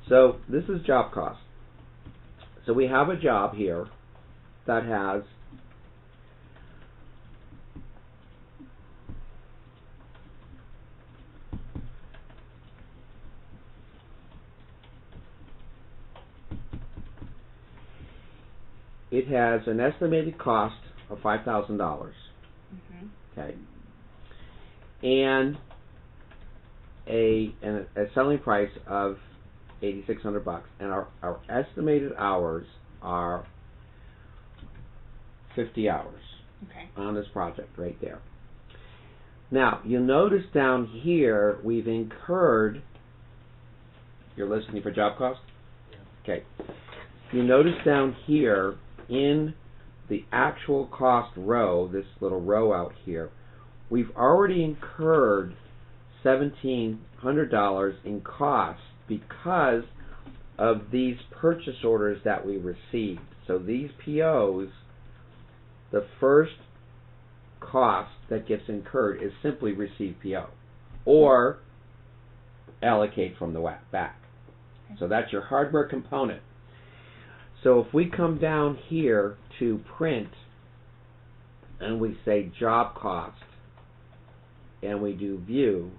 So this is job cost. So we have a job here that has an estimated cost of $5,000. Okay, and a selling price of $8,600, and our estimated hours are 50 hours on this project right there. Now you'll notice down here we've incurred. You're listening for job cost? Yeah. Okay. You notice down here in the actual cost row, this little row out here, we've already incurred $1,700 in costs because of these purchase orders that we received. So these POs, the first cost that gets incurred is simply receive PO or allocate from the back. So that's your hardware component. So if we come down here to print and we say job cost and we do view,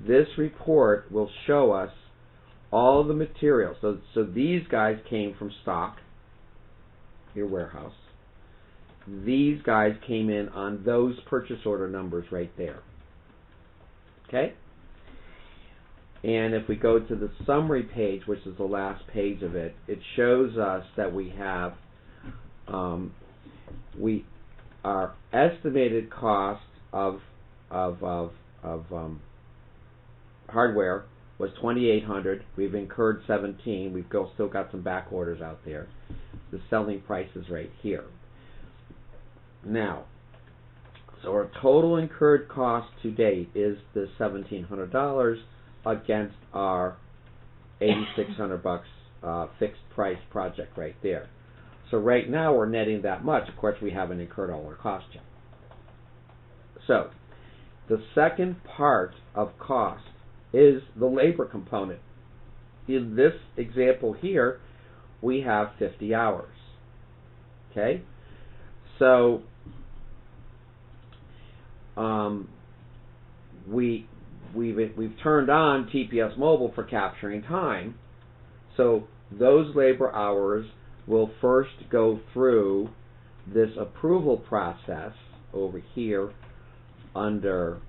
this report will show us all the materials. So these guys came from stock, your warehouse. These guys came in on those purchase order numbers right there. Okay? And if we go to the summary page, which is the last page of it, it shows us that we have our estimated cost of hardware was $2,800. We've incurred $17. We've still got some back orders out there. The selling price is right here. Now, so our total incurred cost to date is the $1,700 against our $8,600 fixed price project right there. So right now we're netting that much. Of course, we haven't incurred all our costs yet. So the second part of cost is the labor component. In this example here, we have 50 hours. Okay? So we've turned on TPS Mobile for capturing time. So those labor hours will first go through this approval process over here under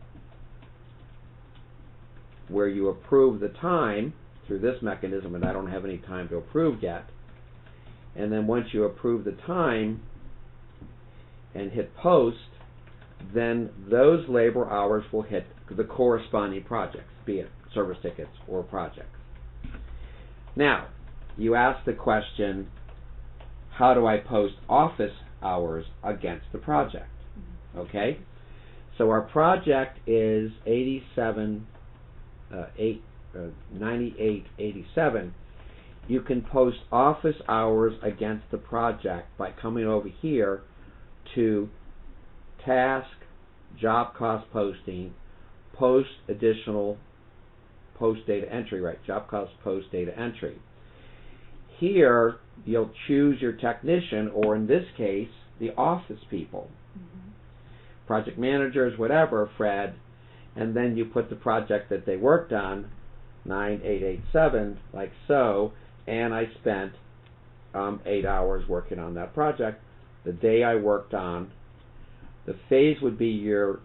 where you approve the time through this mechanism, and I don't have any time to approve yet. And then once you approve the time and hit post, then those labor hours will hit the corresponding projects, be it service tickets or projects. Now, you ask the question, how do I post office hours against the project? Okay? So our project is 9887. You can post office hours against the project by coming over here to task, job cost posting, post additional post data entry, right? Job cost post data entry. Here you'll choose your technician, or in this case, the office people, project managers, whatever, Fred, and then you put the project that they worked on, 9887, like so, and I spent 8 hours working on that project. The day I worked on, the phase would be your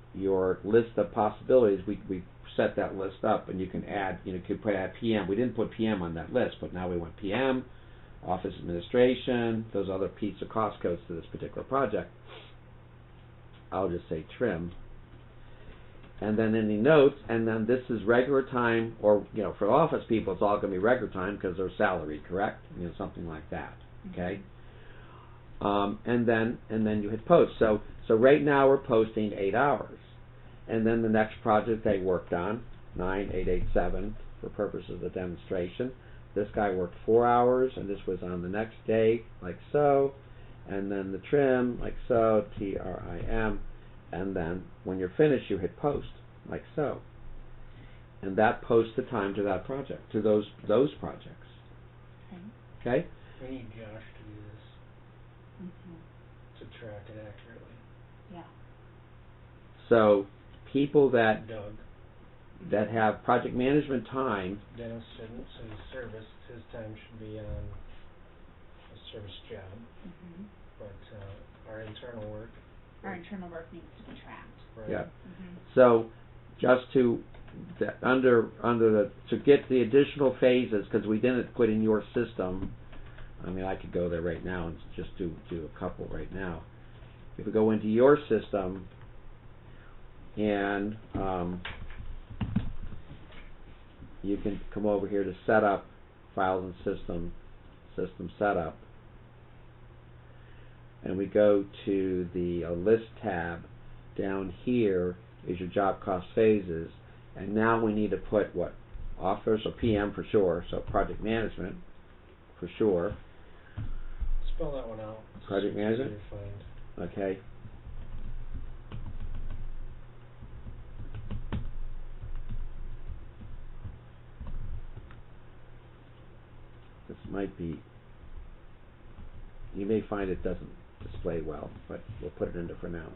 list of possibilities. We set that list up, and you can add, could put add PM. We didn't put PM on that list, but now we want PM, office administration, those other pizza cost codes to this particular project. I'll just say trim. And then any notes, and then this is regular time, or for office people, it's all going to be regular time because they're salaried, correct? Something like that. Okay. And then you hit post. So right now we're posting 8 hours, and then the next project they worked on, 9887, for purposes of the demonstration. This guy worked 4 hours, and this was on the next day, like so, and then the trim, like so, TRIM. And then when you're finished, you hit post, like so. and that posts the time to that project, to those projects. Okay? We need Josh to do this, to track it accurately. Yeah. So people that have project management time. Dennis shouldn't say service. His time should be on a service job. But our internal work needs to be tracked. Right. Yeah. So just to get the additional phases, because we didn't put in your system. I mean, I could go there right now and just do a couple right now. If we go into your system and you can come over here to Setup, Files and System Setup, and we go to the List tab. Down here is your job cost phases, and now we need to put what? Office or PM for sure, so project management for sure. Spell that one out. Project management? Okay. This might be, you may find it doesn't display well, but we'll put it into for now.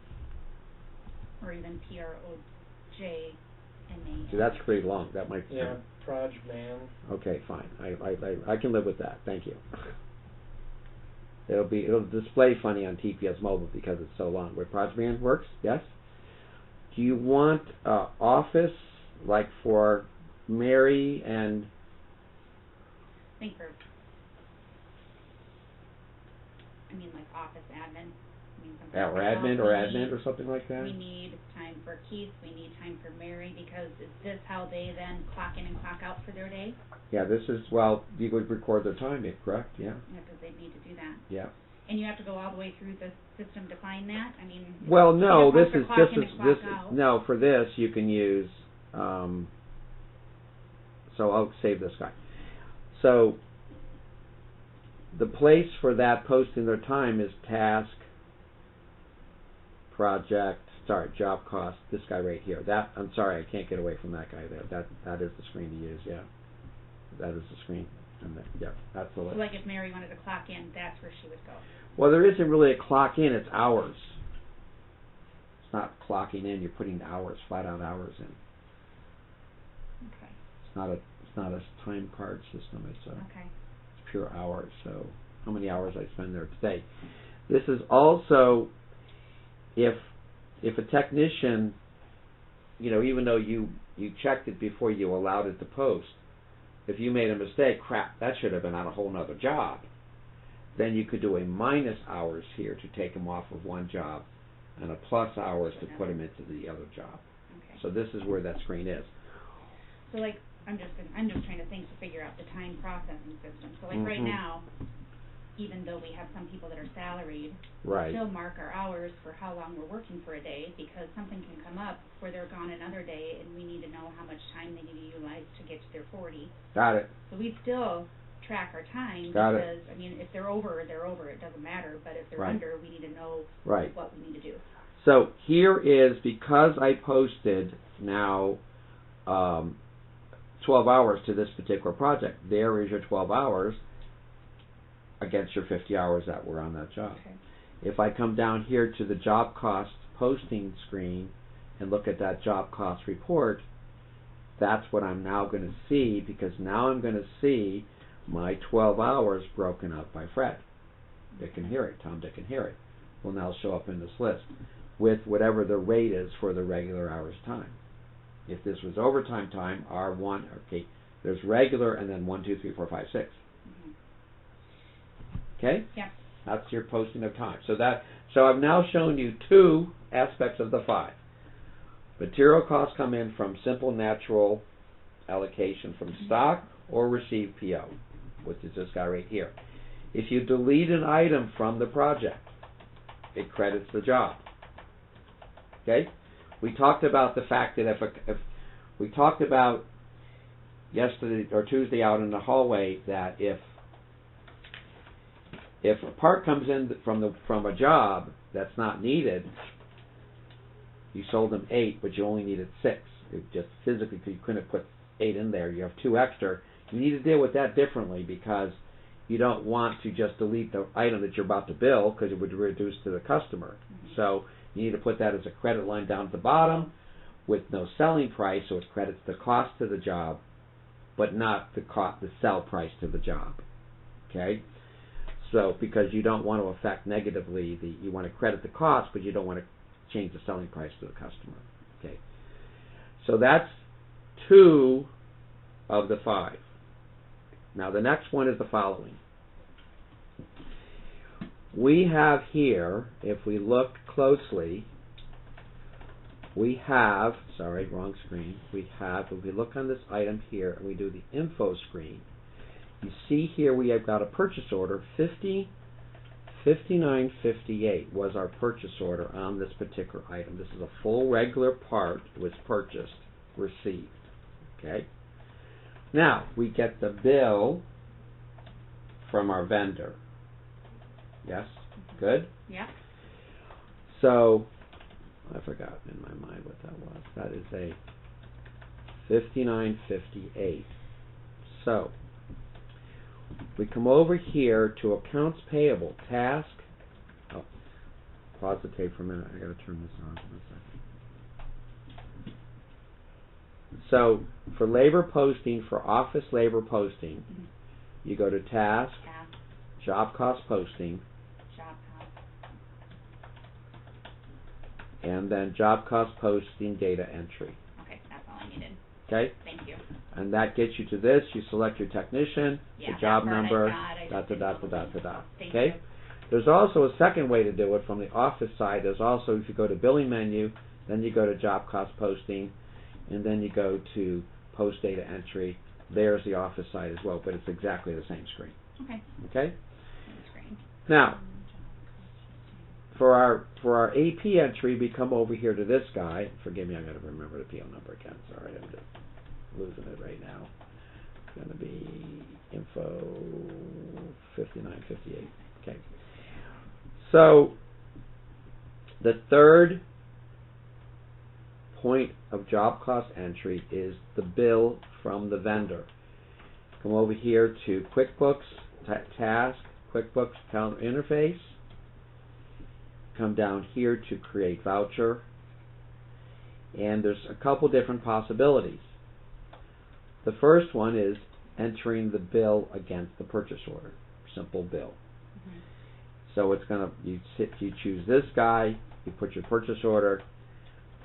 Or even PROJMA. See, that's pretty long. That might. Yeah, Proj Man. Okay, fine. I can live with that. Thank you. It'll display funny on TPS mobile because it's so long. Where Proj Man works, yes. Do you want Office like for Mary and? Like office admin. Or admin or something like that? We need time for Keith, we need time for Mary, because is this how they then clock in and clock out for their day? Yeah, this is, well, you would record their time, correct? Yeah. Yeah, because they need to do that. Yeah. And you have to go all the way through the system to find that? I mean... Well, no, for this you can use, so I'll save this guy. So, the place for that posting their time is task, project, job cost, this guy right here. I'm sorry, I can't get away from that guy there. That is the screen to use, yeah. That is the screen. Yeah, that's the list. So like if Mary wanted to clock in, that's where she would go. Well, there isn't really a clock in, it's hours. It's not clocking in, you're putting the hours, flat out hours in. Okay. It's not a time card system, it's okay. It's pure hours, so how many hours I spend there today. This is also if a technician, even though you checked it before you allowed it to post, if you made a mistake, crap, that should have been on a whole nother job, then you could do a minus hours here to take them off of one job and a plus hours to put them into the other job. Okay. So this is where that screen is. So like, I'm just trying to think to figure out the time processing system. So like right now, even though we have some people that are salaried, we still mark our hours for how long we're working for a day, because something can come up where they're gone another day and we need to know how much time they need to utilize to get to their 40. Got it. So we still track our time Got because, it. I mean, if they're over, they're over. It doesn't matter. But if they're under, we need to know what we need to do. So here is, because I posted now 12 hours to this particular project, there is your 12 hours against your 50 hours that were on that job. Okay. If I come down here to the job cost posting screen and look at that job cost report, that's what I'm now going to see, because now I'm going to see my 12 hours broken up by Fred. Dick and Harry, Tom, Dick, and Harry will now show up in this list with whatever the rate is for the regular hours time. If this was overtime time, R1, okay, there's regular and then 1, 2, 3, 4, 5, 6. Okay? Yeah. That's your posting of time. So I've now shown you 2 aspects of the 5. Material costs come in from simple natural allocation from stock or received PO, which is this guy right here. If you delete an item from the project, it credits the job. Okay? We talked about the fact that if we talked about yesterday or Tuesday out in the hallway that if a part comes in from a job that's not needed, you sold them 8, but you only needed 6. It just physically, you couldn't put 8 in there, you have 2 extra. You need to deal with that differently because you don't want to just delete the item that you're about to bill because it would reduce to the customer. So you need to put that as a credit line down at the bottom with no selling price, so it credits the cost to the job, but not the sell price to the job. Okay? So because you don't want to affect negatively you want to credit the cost, but you don't want to change the selling price to the customer. Okay. So that's 2 of the 5. Now the next one is the following. We have here, if we look closely, we have, sorry, wrong screen. We have, if we look on this item here and we do the info screen, you see here we have got a purchase order, 5958 was our purchase order on this particular item. This is a full regular part, was purchased, received. Okay? Now, we get the bill from our vendor. Yes? Good? Yeah. So, I forgot in my mind what that was. That is a 5958. So, we come over here to accounts payable, task. Oh, pause the tape for a minute. I got to turn this on for a second. So, for labor posting, for office labor posting, you go to task, job cost posting, and then job cost posting data entry. Okay, that's all I needed. Okay? Thank you. And that gets you to this. You select your technician, the job number, Okay? There's also a second way to do it from the office side. There's also, if you go to billing menu, then you go to job cost posting, and then you go to post data entry. There's the office side as well, but it's exactly the same screen. Okay. Okay? Same screen. Now, for our AP entry, we come over here to this guy. Forgive me, I'm going to remember the PO number again. Sorry, I'm just losing it right now. It's going to be info 5958. Okay. So, the third point of job cost entry is the bill from the vendor. Come over here to QuickBooks, Task, QuickBooks Account Interface. Come down here to create voucher. And there's a couple different possibilities. The first one is entering the bill against the purchase order. Simple bill. So it's going to, you choose this guy, you put your purchase order,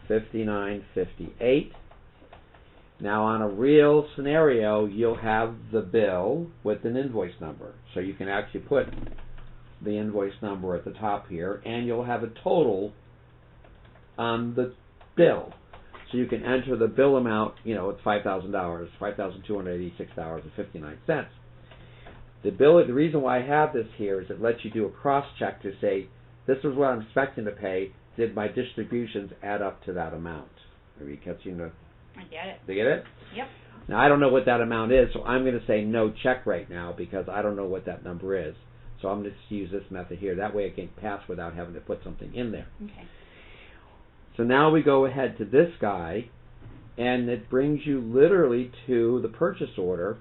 5958. Now on a real scenario, you'll have the bill with an invoice number. So you can actually put the invoice number at the top here, and you'll have a total on the bill. So you can enter the bill amount, it's $5,000, $5,286.59. The reason why I have this here is it lets you do a cross-check to say, this is what I'm expecting to pay. Did my distributions add up to that amount? Are you catching the... I get it. Do you get it? Yep. Now, I don't know what that amount is, so I'm going to say no check right now because I don't know what that number is. So I'm going to use this method here. That way it can pass without having to put something in there. Okay. So now we go ahead to this guy, and it brings you literally to the purchase order.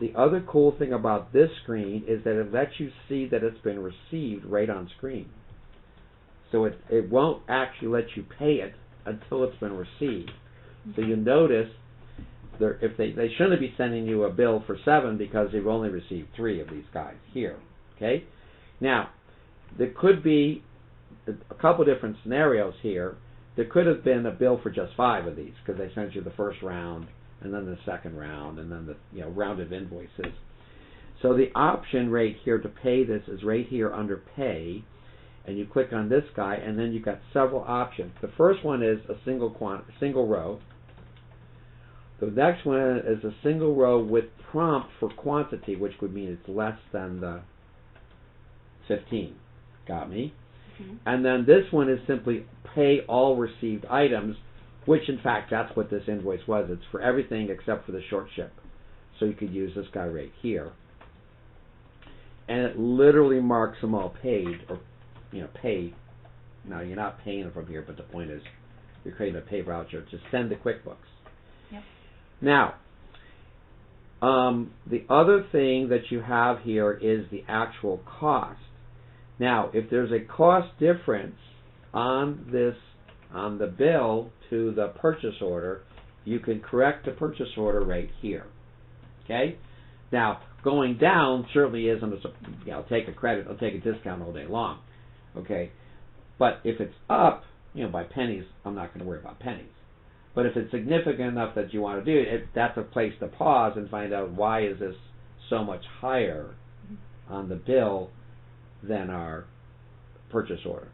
The other cool thing about this screen is that it lets you see that it's been received right on screen. So it won't actually let you pay it until it's been received. So you notice if they shouldn't be sending you a bill for 7 because they've only received 3 of these guys here. Okay? Now, there could be a couple different scenarios here. There could have been a bill for just 5 of these because they sent you the first round and then the second round and then the round of invoices. So the option right here to pay this is right here under Pay, and you click on this guy, and then you've got several options. The first one is a single row. The next one is a single row with prompt for quantity, which would mean it's less than the 15. Got me? And then this one is simply pay all received items, which in fact that's what this invoice was. It's for everything except for the short ship. So you could use this guy right here. And it literally marks them all paid, or paid. Now you're not paying them from here, but the point is you're creating a pay voucher to send to QuickBooks. Yep. Now, The other thing that you have here is the actual cost. Now, if there's a cost difference on the bill to the purchase order, you can correct the purchase order rate here. Okay? Now, going down certainly isn't I'll take a credit, I'll take a discount all day long. Okay? But if it's up, by pennies, I'm not going to worry about pennies. But if it's significant enough that you want to do it, that's a place to pause and find out why is this so much higher on the bill than our purchase order.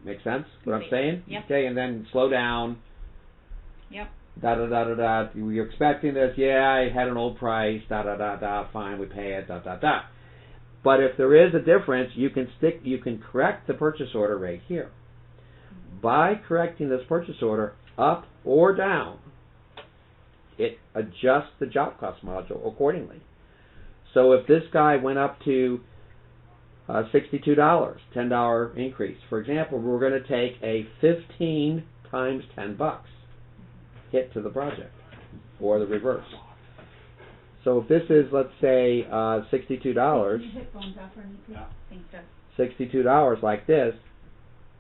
Make sense what I'm saying? Yep. Okay, and then slow down. Yep. Da-da-da-da-da. You're expecting this. Yeah, I had an old price. Da-da-da-da. Fine, we pay it. Da-da-da. But if there is a difference, you can correct the purchase order rate here. By correcting this purchase order up or down, it adjusts the job cost module accordingly. So if this guy went up to $62, $10 increase, for example, we're going to take a 15 times $10 hit to the project, or the reverse. So if this is, let's say, $62, $62 like this,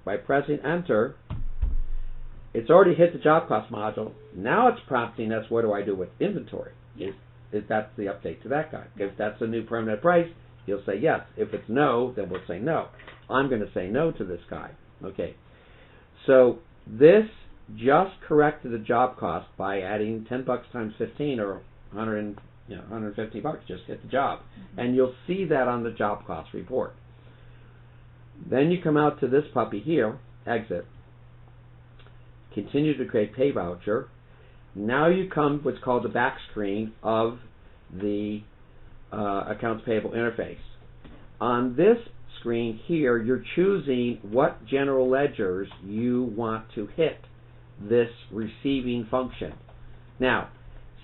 by pressing enter, it's already hit the job cost module. Now it's prompting us, what do I do with inventory? Is that's the update to that guy. If that's a new permanent price, he'll say yes. If it's no, then we'll say no. I'm going to say no to this guy. Okay. So this just corrected the job cost by adding $10 times 15 or $150. Just hit the job. And you'll see that on the job cost report. Then you come out to this puppy here, exit. Continue to create pay voucher. Now you come what's called the back screen of the accounts payable interface. On this screen here, you're choosing what general ledgers you want to hit this receiving function. Now,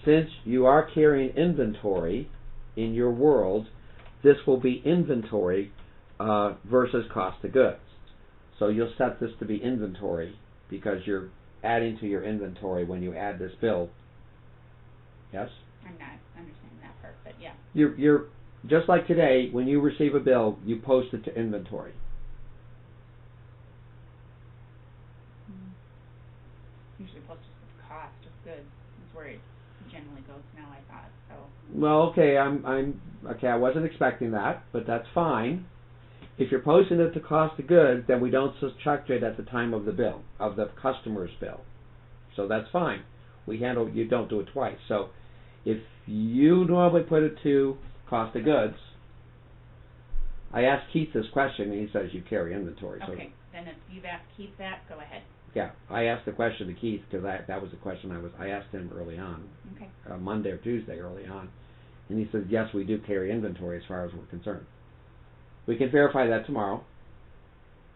since you are carrying inventory in your world, this will be inventory versus cost of goods. So you'll set this to be inventory because you're adding to your inventory when you add this bill. Yes? I'm not understanding that part, but yeah. You're just like today, when you receive a bill, you post it to inventory. Usually post it with cost of goods. That's where it generally goes now, I thought. So. Well, okay, okay. I wasn't expecting that, but that's fine. If you're posting it to cost of goods, then we don't subtract it at the time of the bill, of the customer's bill. So that's fine. You don't do it twice. So if you normally put it to cost of goods, I asked Keith this question, and he says you carry inventory. Okay, then if you've asked Keith that, go ahead. Yeah, I asked the question to Keith because that was the question I asked him early on, okay. Monday or Tuesday early on, and he said yes, we do carry inventory as far as we're concerned. We can verify that tomorrow.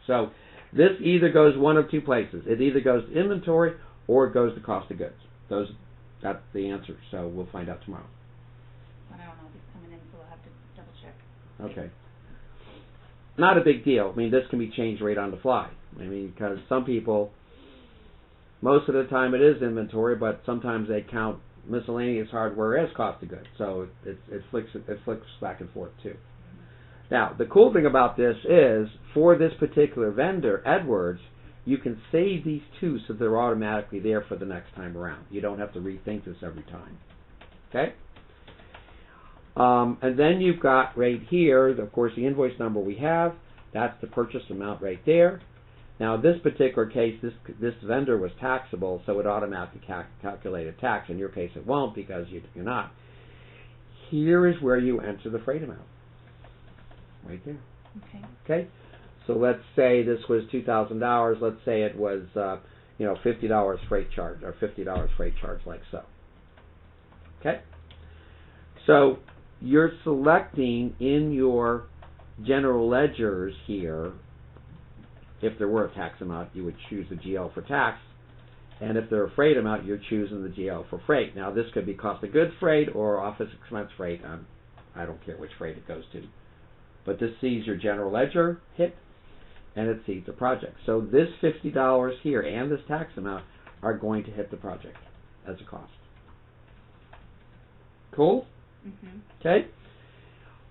So this either goes one of two places. It either goes to inventory or it goes to cost of goods. That's the answer. So we'll find out tomorrow. Well, I don't know if he's coming in, so we'll have to double check. Okay. Not a big deal. I mean, this can be changed right on the fly. I mean, because some people, most of the time it is inventory, but sometimes they count miscellaneous hardware as cost of goods. So it flicks back and forth too. Now, the cool thing about this is, for this particular vendor, Edwards, you can save these two so they're automatically there for the next time around. You don't have to rethink this every time. Okay? And then you've got right here, of course, the invoice number we have. That's the purchase amount right there. Now, in this particular case, this vendor was taxable, so it automatically calculated tax. In your case, it won't because you're not. Here is where you enter the freight amount. Right there. Okay. Okay. So let's say this was $2,000. Let's say it was $50 freight charge or $50 freight charge, like so. Okay. So you're selecting in your general ledgers here. If there were a tax amount, you would choose the GL for tax, and if there were a freight amount, you're choosing the GL for freight. Now this could be cost of goods freight or office expense freight. I don't care which freight it goes to. But this sees your general ledger hit, and it sees the project. So this $50 here and this tax amount are going to hit the project as a cost. Cool? Okay?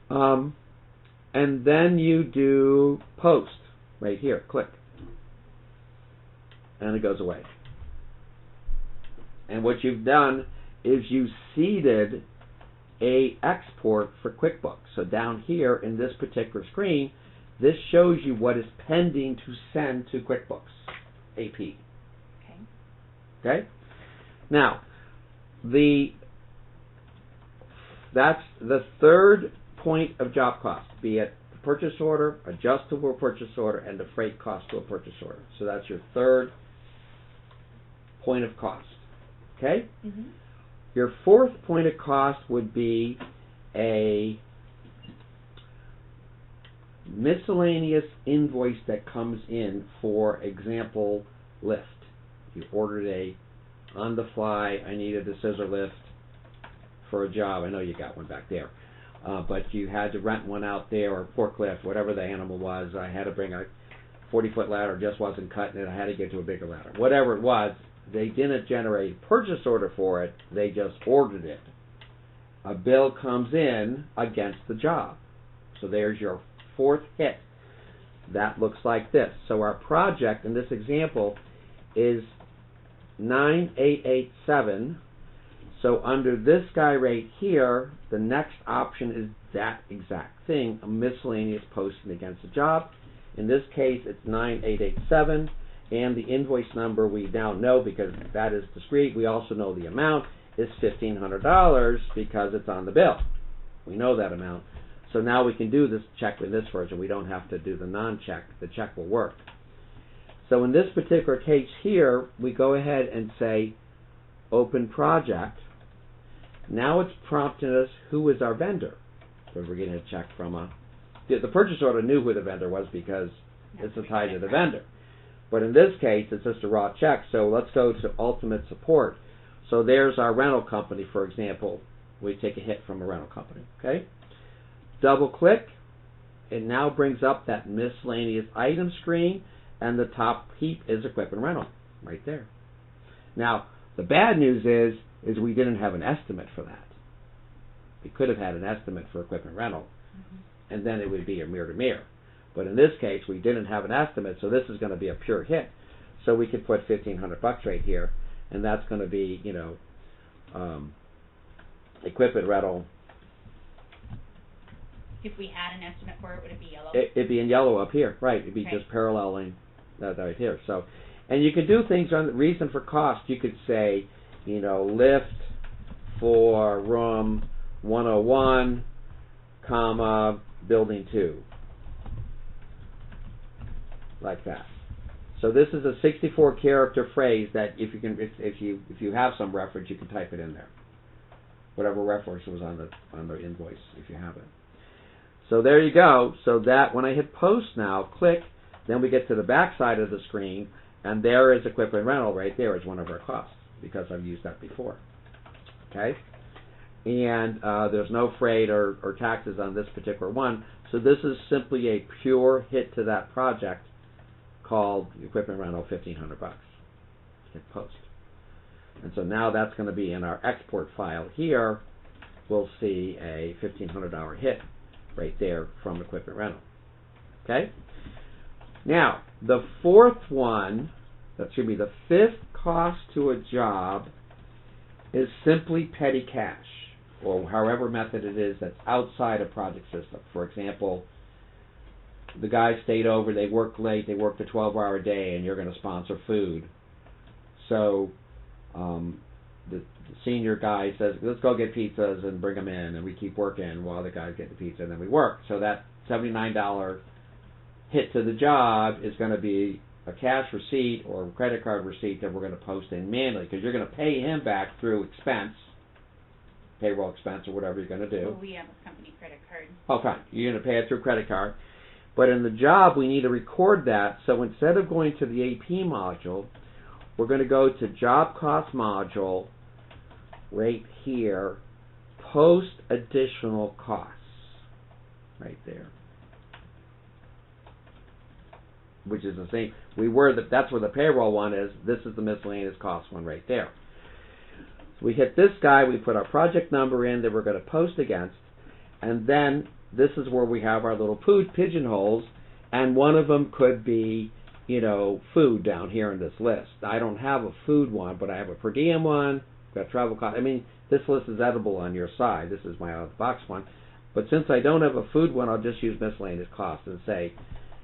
And then you do post right here. Click. And it goes away. And what you've done is you seeded a export for QuickBooks. So down here in this particular screen, this shows you what is pending to send to QuickBooks AP. Okay? Now, that's the third point of job cost, be it the purchase order, adjustable purchase order, and the freight cost to a purchase order. So that's your third point of cost. Okay? Your fourth point of cost would be a miscellaneous invoice that comes in, for example, lift. You ordered on the fly, I needed a scissor lift for a job. I know you got one back there. But you had to rent one out there, or forklift, whatever the animal was. I had to bring a 40-foot ladder, just wasn't cutting it. I had to get to a bigger ladder. Whatever it was, they didn't generate a purchase order for it. They just ordered it. A bill comes in against the job. So there's your fourth hit. That looks like this. So our project in this example is 9887. So under this guy right here, the next option is that exact thing, a miscellaneous posting against a job. In this case, it's 9887, and the invoice number we now know because that is discrete. We also know the amount is $1,500 because it's on the bill. We know that amount. So now we can do this check in this version. We don't have to do the non-check. The check will work. So in this particular case here, we go ahead and say open project. Now it's prompting us who is our vendor. Because we're getting a check from the purchase order knew who the vendor was because it's tied to the vendor. But in this case, it's just a raw check. So let's go to ultimate support. So there's our rental company, for example. We take a hit from a rental company. Okay. Double click. It now brings up that miscellaneous item screen, and the top heap is equipment rental right there. Now, the bad news is we didn't have an estimate for that. We could have had an estimate for equipment rental, and then it would be a mirror to mirror. But in this case, we didn't have an estimate, so this is going to be a pure hit. So we could put $1,500 right here, and that's going to be, equipment rental. If we had an estimate for it, would it be yellow? It'd be in yellow up here, right? It'd be just paralleling that right here. So, and you could do things on the reason for cost. You could say, lift for room 101, comma, building 2, like that. So this is a 64-character phrase that if you have some reference, you can type it in there. Whatever reference was on the invoice, if you have it. So there you go. So that when I hit post now, click, then we get to the back side of the screen, and there is equipment rental right there as one of our costs because I've used that before. Okay, and there's no freight or taxes on this particular one. So this is simply a pure hit to that project called equipment rental, $1,500. Hit post, and so now that's going to be in our export file here. We'll see a $1,500 hit right there from equipment rental. Okay? Now, the fourth one, that should be the fifth cost to a job, is simply petty cash, or however method it is that's outside a project system. For example, the guys stayed over, they worked late, they worked a 12-hour day, and you're going to sponsor food. So the senior guy says, let's go get pizzas and bring them in, and we keep working while the guys get the pizza, and then we work. So that $79 hit to the job is going to be a cash receipt or a credit card receipt that we're going to post in manually, because you're going to pay him back through expense, payroll expense, or whatever you're going to do. Well, we have a company credit card. Oh, fine. You're going to pay it through credit card. But in the job, we need to record that. So instead of going to the AP module, we're going to go to Job Cost Module, right here, Post Additional Costs, right there. Which is the same. That's where the payroll one is. This is the miscellaneous cost one right there. So we hit this guy, we put our project number in that we're going to post against, and then this is where we have our little food pigeonholes, and one of them could be, food down here in this list. I don't have a food one, but I have a per diem one, got travel cost. I mean, this list is edible on your side. This is my out-of-the-box one. But since I don't have a food one, I'll just use miscellaneous costs and say,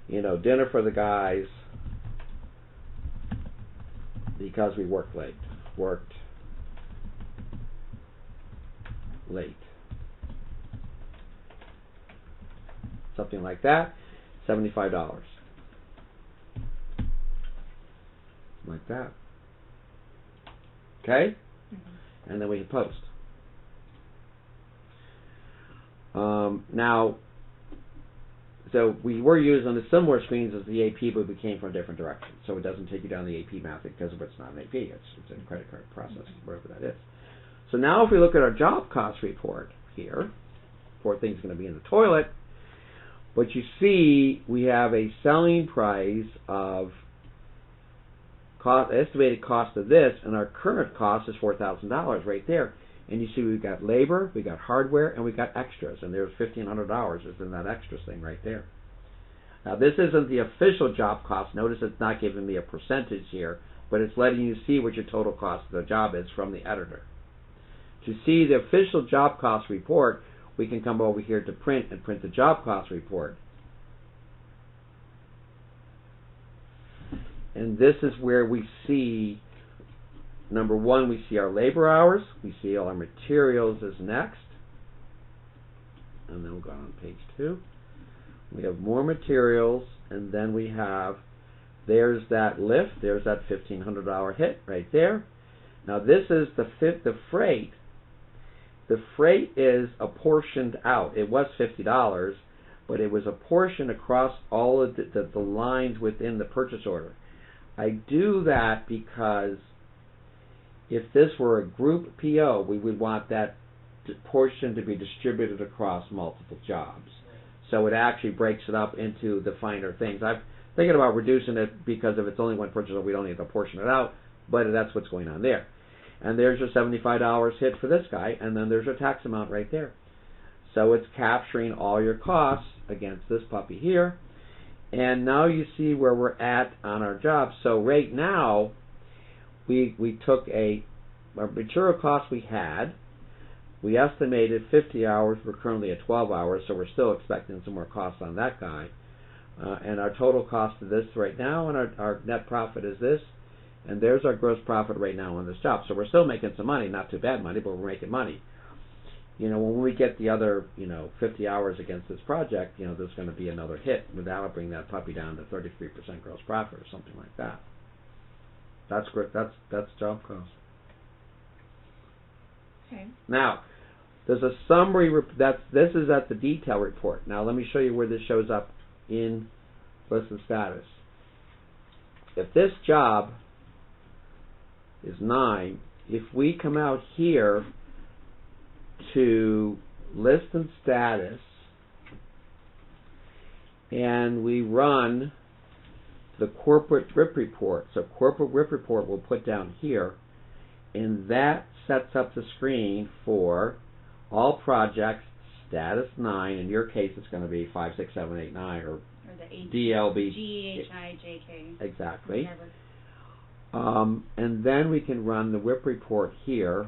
dinner for the guys because we worked late. Something like that. $75. Like that. Okay? Mm-hmm. And then we hit post. Now, so we were using the similar screens as the AP, but we came from a different direction. So it doesn't take you down the AP method because it's not an AP. It's a credit card process, whatever that is. So now if we look at our job cost report here, poor thing's going to be in the toilet, but you see we have a selling price of estimated cost of this, and our current cost is $4,000 right there. And you see we've got labor, we got hardware, and we got extras, and there's $1,500 is in that extras thing right there. Now this isn't the official job cost. Notice it's not giving me a percentage here, but it's letting you see what your total cost of the job is from the editor. To see the official job cost report, we can come over here to print and print the job cost report. And this is where we see, number one, we see our labor hours. We see all our materials is next. And then we'll go on page 2. We have more materials, and then we have, there's that lift. There's that $1,500 hit right there. Now this is the freight. The freight is apportioned out. It was $50, but it was apportioned across all of the lines within the purchase order. I do that because if this were a group PO, we would want that portion to be distributed across multiple jobs. So it actually breaks it up into the finer things. I'm thinking about reducing it because if it's only one purchase order, we don't need to portion it out, but that's what's going on there. And there's your $75 hit for this guy, and then there's your tax amount right there. So it's capturing all your costs against this puppy here. And now you see where we're at on our job. So right now, we took our material cost we had. We estimated 50 hours. We're currently at 12 hours, so we're still expecting some more costs on that guy. And our total cost of this right now, and our net profit is this. And there's our gross profit right now on this job. So we're still making some money, not too bad money, but we're making money. When we get the other, 50 hours against this project, there's going to be another hit. That'll bring that puppy down to 33% gross profit or something like that. That's great. That's job cost. Okay. Now, there's a summary. This is at the detail report. Now, let me show you where this shows up in list and status. If this job is 9, if we come out here to list and status and we run the corporate WIP report, so corporate WIP report we'll put down here, and that sets up the screen for all projects status 9. In your case it's going to be 5, 6, 7, 8, 9 or the DLB G, H, I, J, K. Exactly. And then we can run the WIP report here.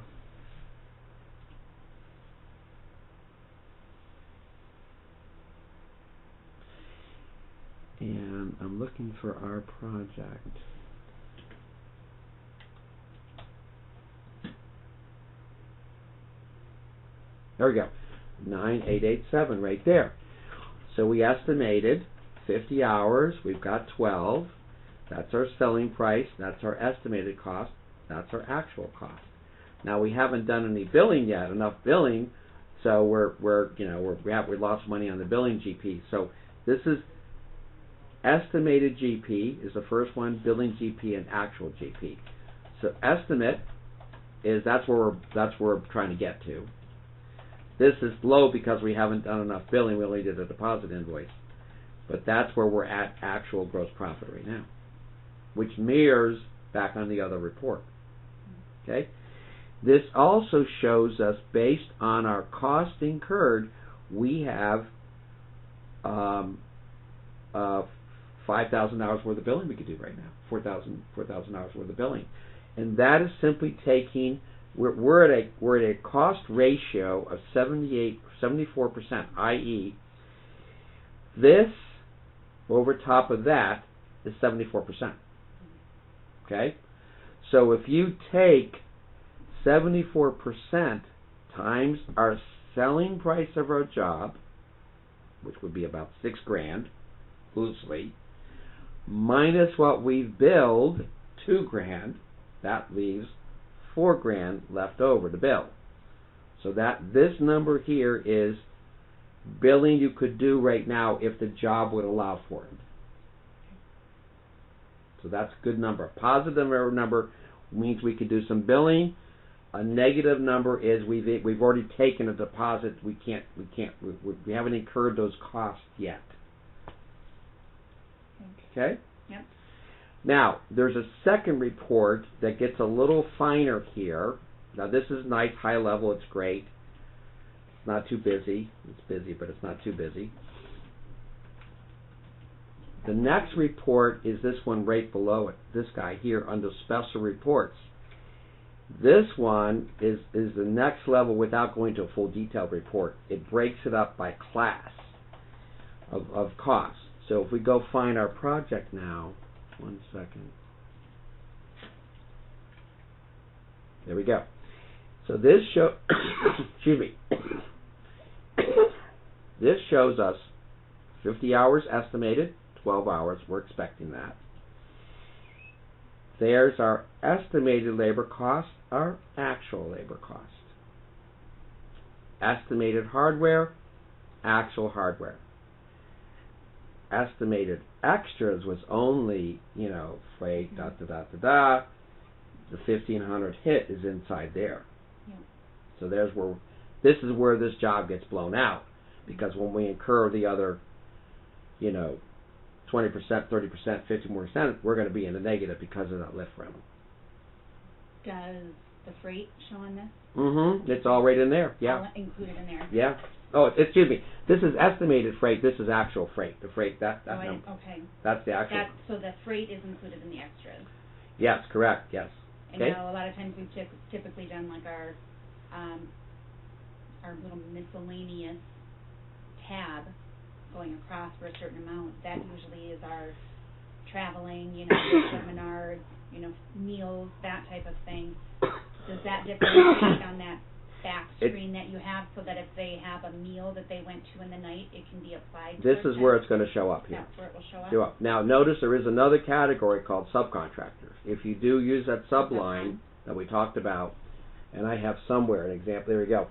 And I'm looking for our project. There we go. 9887 right there. So we estimated 50 hours. We've got 12. That's our selling price. That's our estimated cost. That's our actual cost. Now we haven't done any billing yet, enough billing, so we lost money on the billing GP. So this is estimated GP is the first one, billing GP and actual GP. So estimate is that's where we're trying to get to. This is low because we haven't done enough billing. We only did a deposit invoice. But that's where we're at actual gross profit right now, which mirrors back on the other report. Okay? This also shows us, based on our cost incurred, we have 5,000 hours worth of billing we could do right now. 4,000 hours worth of billing, and that is simply taking. We're at a cost ratio of 74%, i.e., this over top of that is 74%. Okay, so if you take 74% times our selling price of our job, which would be about $6,000 loosely, minus what we've billed, $2,000, that leaves $4,000 left over to bill. So that this number here is billing you could do right now if the job would allow for it. So that's a good number. A positive number means we could do some billing. A negative number is we've already taken a deposit. We haven't incurred those costs yet. Okay? Yep. Now, there's a second report that gets a little finer here. Now, this is nice, high level, it's great. It's not too busy. It's busy, but it's not too busy. The next report is this one right below it, this guy here under Special Reports. This one is the next level without going to a full detailed report. It breaks it up by class of costs. So if we go find our project now, 1 second. There we go. So this excuse me. This shows us 50 hours estimated, 12 hours, we're expecting that. There's our estimated labor cost, our actual labor cost. Estimated hardware, actual hardware. Estimated extras was only, freight, The 1,500 hit is inside there. Yeah. So this is where this job gets blown out, because when we incur the other, 20%, 30%, 50%, we're going to be in the negative because of that lift rental. Does the freight show on this? Mm-hmm. It's all right in there. Yeah. All included in there. Yeah. Oh, excuse me. This is estimated freight. This is actual freight. The freight that number. Okay. That's the actual. So the freight is included in the extras. Yes, correct. Yes. And okay. now a lot of times we've typically done like our little miscellaneous tab going across for a certain amount. That usually is our traveling, seminars, meals, that type of thing. Does that differentiate on that back screen that you have, so that if they have a meal that they went to in the night, it can be applied to this is where it's going to show up here. That's where it will show up. Now notice there is another category called subcontractors. If you do use that subline that we talked about, and I have somewhere an example, there we go.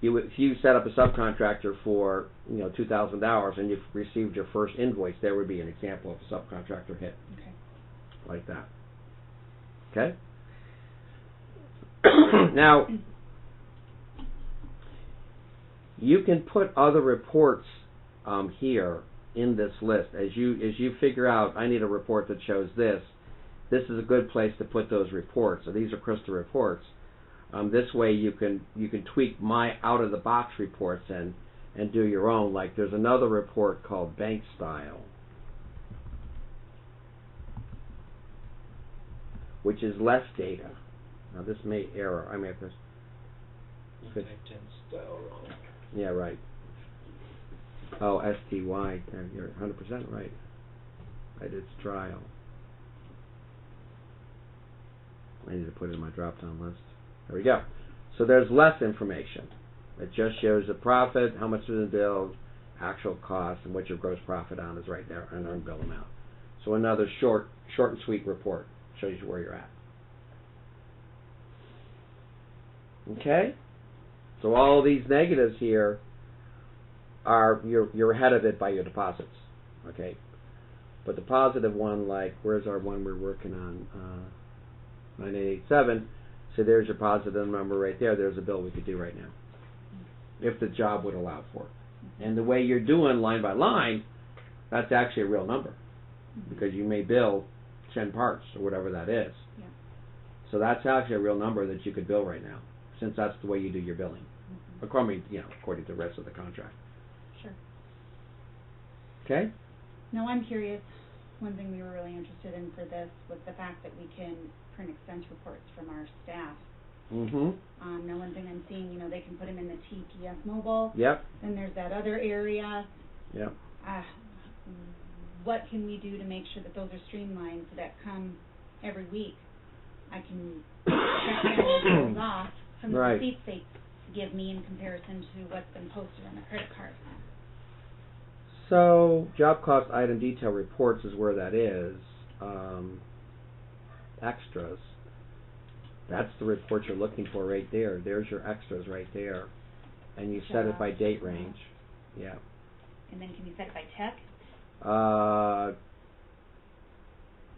If you set up a subcontractor for 2,000 hours and you've received your first invoice, there would be an example of a subcontractor hit. Okay. Like that. Okay? Now, you can put other reports here in this list. As you figure out, I need a report that shows this. This is a good place to put those reports. So these are Krista reports. This way you can tweak my out of the box reports and do your own. Like there's another report called Bank Style, which is less data. Now this may error. I may have to. You typed in style wrong. Yeah, right. Oh, STY. You're 100% right. I did trial. I need to put it in my drop-down list. There we go. So there's less information. It just shows the profit, how much is the bill, actual cost, and what your gross profit on is right there, and earned bill amount. So another short and sweet report. Shows you where you're at. Okay? So all these negatives here are you're ahead of it by your deposits. Okay? But the positive one, like where's our one we're working on? 9887. So there's your positive number right there. There's a bill we could do right now, if the job would allow for it. And the way you're doing line by line, that's actually a real number, because you may bill 10 parts or whatever that is. Yeah. So that's actually a real number that you could bill right now, since that's the way you do your billing, according to the rest of the contract. Sure. Okay? No, I'm curious. One thing we were really interested in for this was the fact that we can print expense reports from our staff. Mm-hmm. Now, one thing I'm seeing, they can put them in the TPS mobile. Yep. Then there's that other area. Yep. What can we do to make sure that those are streamlined so that come every week I can check those off from the receipts they give me in comparison to what's been posted on the credit card? So, job cost item detail reports is where that is. Extras. That's the report you're looking for right there. There's your extras right there. And you set it by date range. Yeah. And then can you set it by tech? I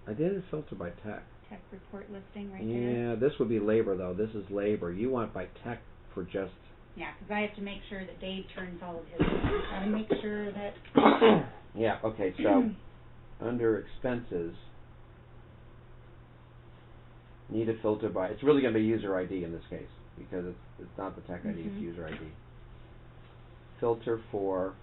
didn't filter by tech. Tech report listing right there? Yeah, this would be labor though. This is labor. You want by tech for just... Yeah, because I have to make sure that Dave turns all of his. Got to make sure that... Yeah, okay, so under expenses, need a filter by... It's really going to be user ID in this case, because it's not the tech ID, it's user ID. Filter for...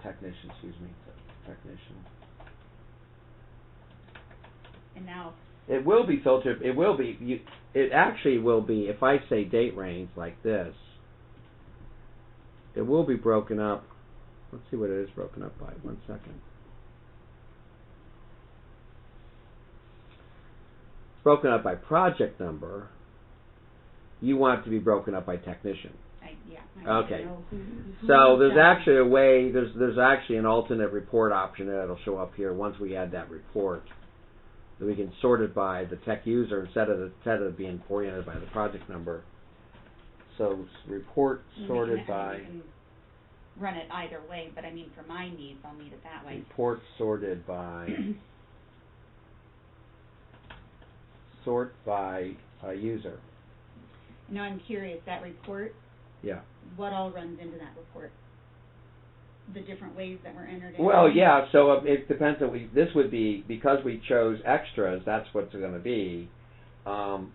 technician, technician. And now... It will be filtered, it actually will be, if I say date range like this, it will be broken up. Let's see what it is broken up by. 1 second. It's broken up by project number. You want it to be broken up by technician. Okay. So there's actually a way, there's actually an alternate report option that'll show up here once we add that report. That we can sort it by the tech user instead of being oriented by the project number. So report sorted by... You can run it either way, but I mean for my needs, I'll need it that way. Report sorted by... sort by user. Now I'm curious, that report, what all runs into that report? The different ways that were entered in? Well, yeah, so it depends on, this would be, because we chose extras, that's what's going to be.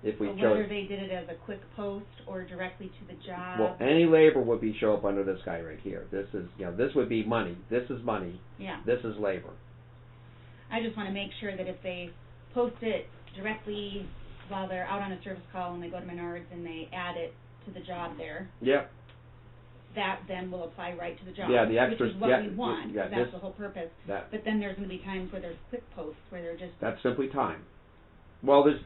If we chose... Whether they did it as a quick post or directly to the job? Well, any labor would be show up under this guy right here. This is, this would be money. This is money. Yeah. This is labor. I just want to make sure that if they post it directly while they're out on a service call and they go to Menards and they add it to the job there. Yep. That then will apply right to the job, the extras, which is what we want, because that's the whole purpose. But then there's going to be times where there's quick posts where they're just... That's simply time. Well, there's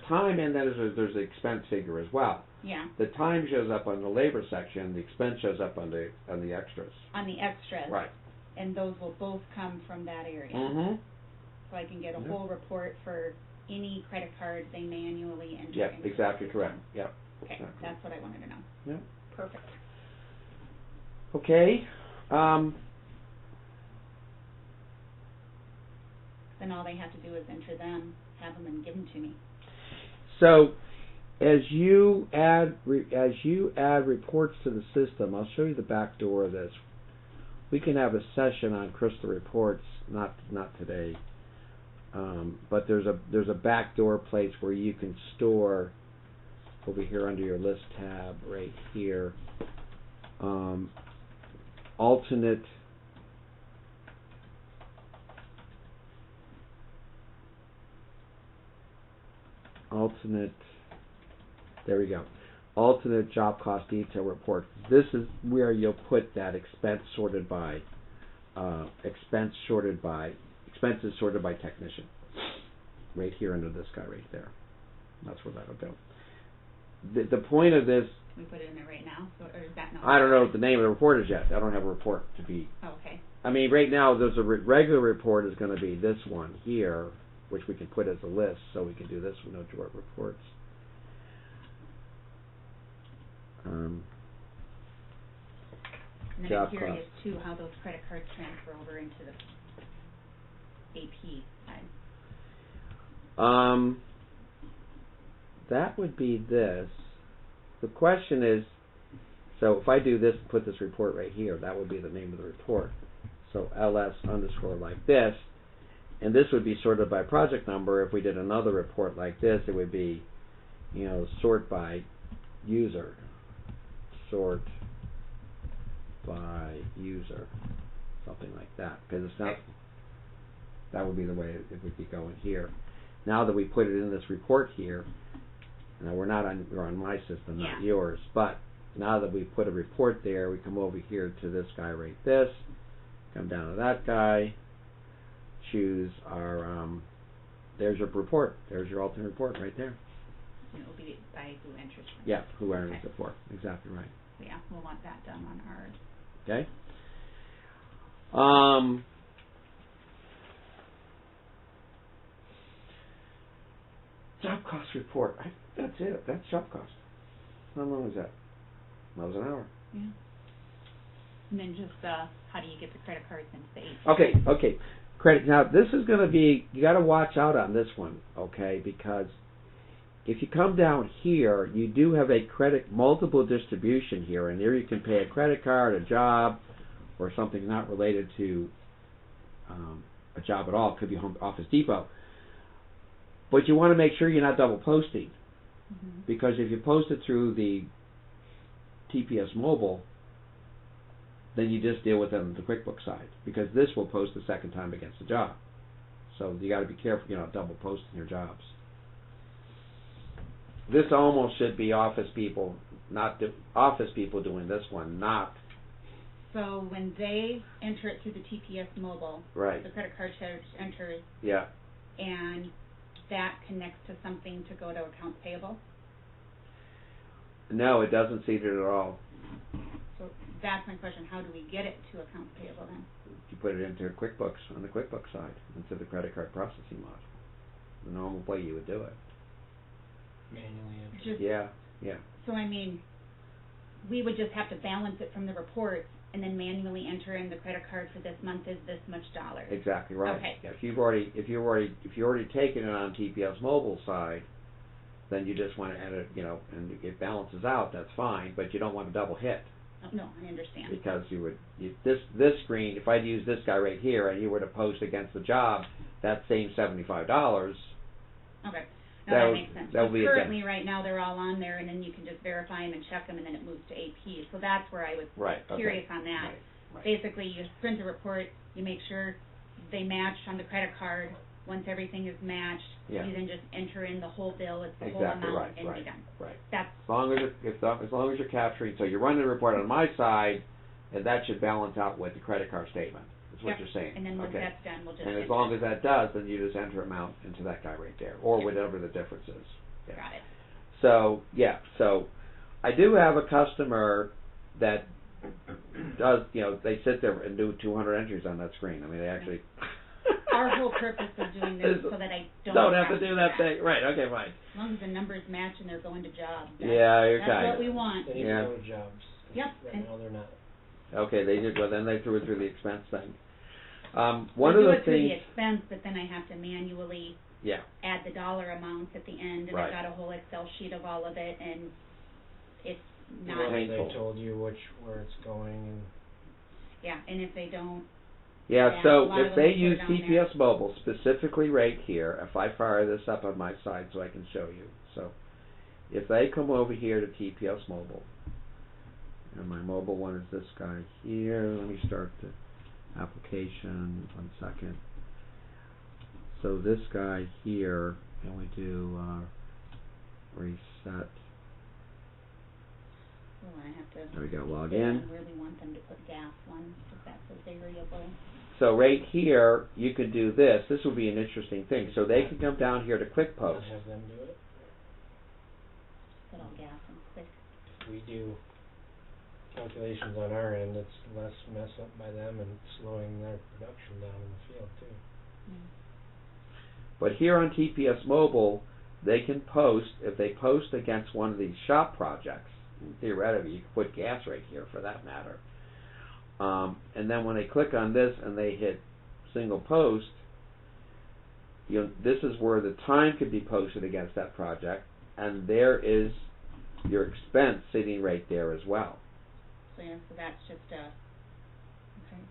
time and then there's the expense figure as well. Yeah. The time shows up on the labor section, the expense shows up on the extras. On the extras. Right. And those will both come from that area. Mm-hmm. So I can get a whole report for any credit card they manually enter. Yeah, exactly correct. Yep. Okay, exactly. That's what I wanted to know. Yeah. Perfect. Okay. Then all they have to do is enter them, have them, and give them to me. So, as you add reports to the system, I'll show you the back door of this. We can have a session on Crystal Reports, not today, but there's a back door place where you can store over here under your list tab right here. Alternate there we go. Alternate job cost detail report. This is where you'll put that expenses sorted by technician. Right here under this guy right there. That's where that'll go. The point of this... We put it in there right now, or is that not? I don't know what the name of the report is yet. I don't have a report to be... Oh, okay. I mean, right now, there's a regular report is going to be this one here, which we can put as a list, so we can do this with no direct reports. And then I'm curious, too, how those credit cards transfer over into the AP side. That would be this. The question is, so if I do this, put this report right here, that would be the name of the report. So LS underscore like this, and this would be sorted by project number. If we did another report like this, it would be, sort by user, sort by user, something like that, because it's not, that would be the way it would be going here. Now that we put it in this report here, now we're on my system, not yours, but now that we put a report there, we come over here to this guy right this, come down to that guy, choose our, there's your report, there's your alternate report right there. And it will be by who enters. Yeah, who enters the report, exactly right. Yeah, we'll want that done on ours. Okay. Job cost report. That's it. That's job cost. How long was that? That was an hour. Yeah. And then just how do you get the credit cards into the AP? Okay. Credit. Now this is going to be. You got to watch out on this one, okay? Because if you come down here, you do have a credit multiple distribution here, and there you can pay a credit card, a job, or something not related to a job at all. It could be Office Depot. But you want to make sure you're not double posting, because if you post it through the TPS mobile, then you just deal with it on the QuickBooks side, because this will post the second time against the job. So you got to be careful, you're not double posting your jobs. This almost should be office people, office people doing this one, not. So when they enter it through the TPS mobile, right, the credit card charge enters. Yeah. And that connects to something to go to accounts payable? No, it doesn't see it at all. So that's my question. How do we get it to accounts payable then? You put it into QuickBooks, on the QuickBooks side, into the credit card processing module. The normal way you would do it. Manually. Yeah. So I mean, we would just have to balance it from the reports and then manually enter in the credit card for this month is this much dollars. Exactly right. Okay. Yeah, if you've already taken it on TPS mobile side, then you just want to enter, and it balances out. That's fine, but you don't want to double hit. Oh, no, I understand. Because this screen, if I'd use this guy right here and you were to post against the job, that same $75. Okay. That makes sense. Currently, right now, they're all on there, and then you can just verify them and check them, and then it moves to AP. So that's where I was curious on that. Right. Basically, you print the report, you make sure they match on the credit card. Once everything is matched, you then just enter in the whole bill, it's the whole amount, and you're done. Right. That's as long as you're capturing, so you're running the report on my side, and that should balance out with the credit card statement. That's what you're saying. And then once that's done, we'll just. And as long as that does, then you just enter amount into that guy right there, or whatever the difference is. Yeah. Got it. So I do have a customer that does, they sit there and do 200 entries on that screen. I mean, they actually. Our whole purpose of doing this is so that I don't have to do that thing. Right, okay, fine. As long as the numbers match and they're going to jobs. That's what we want. They need to go to jobs. Yep. Right now they're not. Okay, they did. Well, then they threw it through the expense thing. One of the things. Through the expense, but then I have to manually add the dollar amounts at the end, and I've got a whole Excel sheet of all of it, and it's not painful. They told you where it's going, and and if they don't. Yeah, so if they use TPS Mobile, specifically right here, if I fire this up on my side so I can show you. So if they come over here to TPS Mobile, and my mobile one is this guy here. Let me start the application, 1 second. So this guy here, and we do reset. I have to. There we go, log in. I really want them to put gas ones, because that's a variable. So right here, you could do this. This would be an interesting thing. So they can come down here to Quick not Post. have them do it. Put all gas and quick. We do calculations on our end. It's less mess up by them and slowing their production down in the field too. But here on TPS Mobile, they can post, if they post against one of these shop projects, theoretically you could put gas right here for that matter. And then when they click on this and they hit single post, this is where the time could be posted against that project, and there is your expense sitting right there as well. So that's just okay.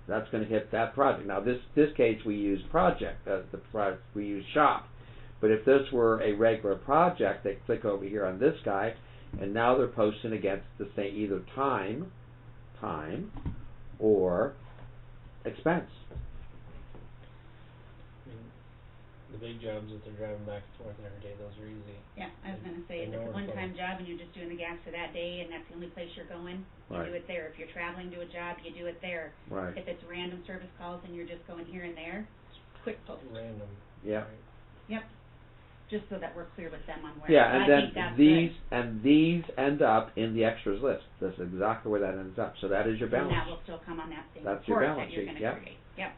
That's going to hit that project. Now, this case we use project. We use shop. But if this were a regular project, they click over here on this guy, and now they're posting against the same either time, or expense. The big jobs that they're driving back and forth every day, those are easy. Yeah, I was gonna say, if it's a one-time job and you're just doing the gas for that day and that's the only place you're going, you do it there. If you're traveling to a job, you do it there. Right. If it's random service calls and you're just going here and there, quick post. Random. Yeah. Right. Yep. Just so that we're clear with them on where. Yeah, and I then think that's these end up in the extras list. That's exactly where that ends up. So that is your good. balance. And that will still come on that same That's your report balance that you're sheet, gonna yep. create. Yep.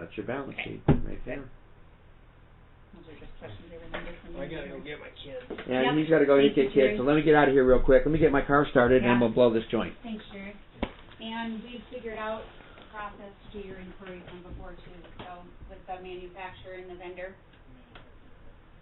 That's your balance Okay. sheet right there. Those are just questions I remembered from you. I gotta go get my kid. And Yep. he's got to go Thank get you, kids. So let me get out of here real quick. Let me get my car started, and Yeah. we'll blow this joint. Thanks, Jared. And we've figured out the process to do your inquiry from before too, so with the manufacturer and the vendor.